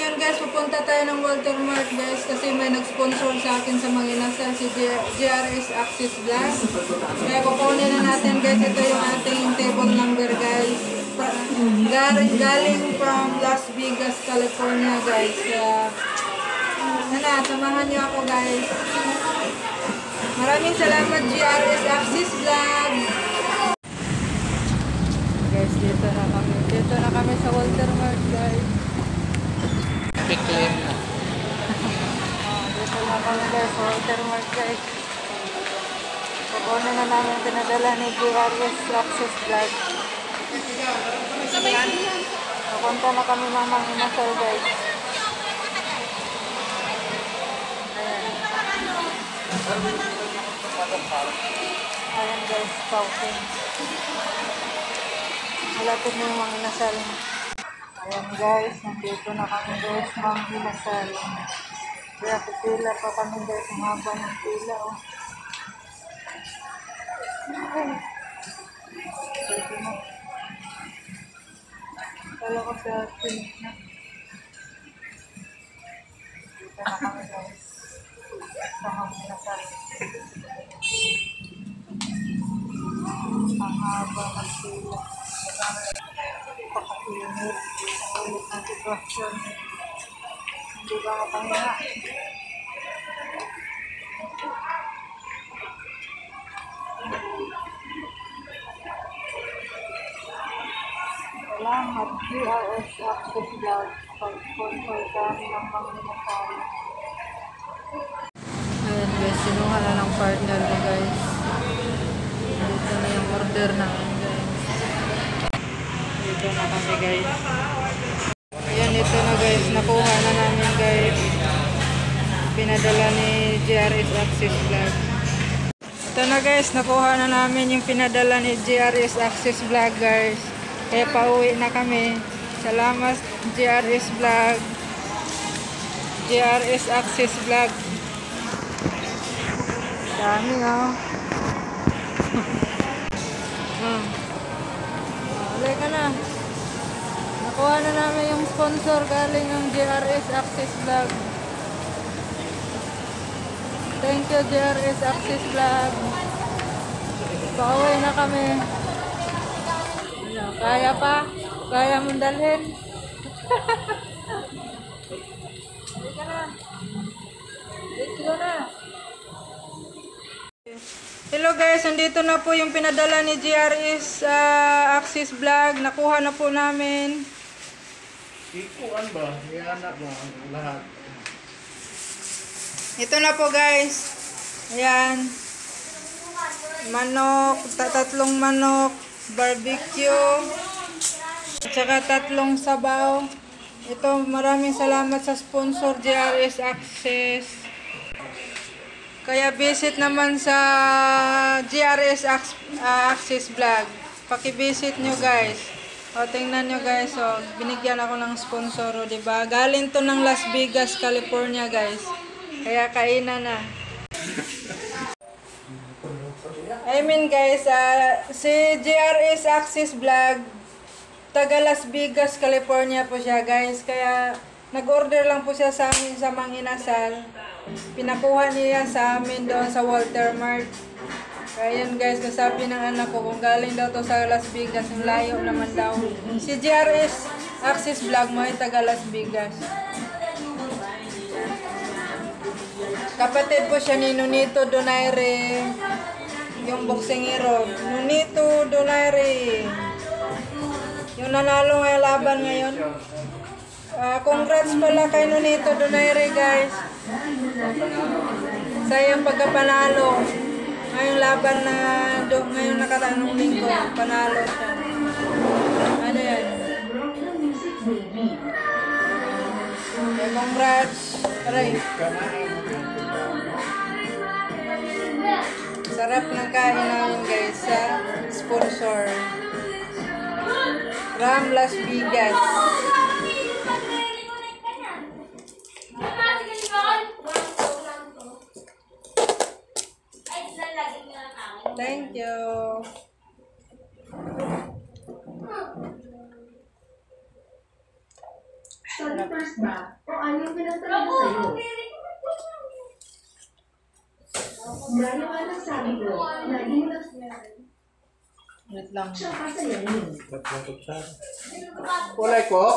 ngayon guys, pupunta tayo ng Walter Mart guys kasi may nag-sponsor sa akin sa mga inasal si GRS Access Vlog. Kaya kukunin na natin guys, ito yung ating table number guys. Galing from Las Vegas, California guys. Samahan niyo ako guys. Maraming salamat GRS Access Vlog. Guys, dito na kami sa Walter Mart guys. Piklin na. Dito na kami guys sa Walter Mart guys. Kukunin na namin pinadala ni GRS Access Vlog. Pupunta na kami ng mga inasal guys. Ayan guys, pausin. Malapit na yung mga inasal. Ayan guys, nandito na kami guys, mga inasal. Kaya pipila pa kami guys, ang haba ng pila oh. Dito na. Kala ko sa finish na. Dito na kami guys. Sa mga inasal. Ang haba ng pila. Pakainit. Ang ulit ng sitwasyon. Hindi ba makahinga? Salamat GRS Access Vlog pag-sponsor kami ng mga inasal. Ayan guys, sinuha na ng partner ko guys. Dito na yung order namin guys. Dito na kami guys. Ayan, ito na guys. Nakuha na namin guys. Pinadala ni GRS Access Vlog. Ito na guys. Nakuha na namin yung pinadala ni GRS Access Vlog guys. Kaya pauwi na kami. Salamat GRS Vlog. GRS Access Vlog. Dami oh. Alay ka na. Nakuha na namin yung sponsor galing ng GRS Access Vlog. Thank you GRS Access Vlog. Pauwi na kami. Ano, kaya pa? Kaya mong dalhin? Alay ka na. Let's go na. Hello guys, nandito na po yung pinadala ni GRS Access Vlog. Nakuha na po namin. Ikuan ba? Iyanak ba lahat? Ito na po guys. Ayan. Manok, tatlong manok, barbecue, at saka tatlong sabaw. Ito, maraming salamat sa sponsor GRS Access. Kaya visit naman sa GRS Access Vlog. Paki-visit nyo guys. O tingnan nyo guys, o binigyan ako ng sponsor, o diba? Galing to ng Las Vegas, California guys. Kaya kainan na. I mean guys, si GRS Access Vlog, taga Las Vegas, California po siya guys. Kaya nag-order lang po siya sa amin sa mga inasal. Pinakuha niya sa amin doon sa Walter Mart. Kaya yun guys, nasabi ng anak ko kung galing daw to sa Las Vegas, yung layo naman daw. Si GRS Access Vlog mo ay taga Las Vegas. Kapatid po siya ni Nonito Donaire, yung boksingero. Nonito Donaire, yung nanalo ngayong laban ngayon. Congrats pala kay Nonito Donaire guys. Sa iyong pagkapanalo. Ngayong laban na ngayong nakatanong linggo, panalo siya. Ano yan? Okay, congrats. Aray. Sarap ng kain namin guys sa sponsor. From Las Vegas. Thank you. Study first ba? O ano yung pinagtalaga sa'yo? Gaya nga nagsabi ko, lagi mo na Wait lang. siya kasayanin. Kulay ko?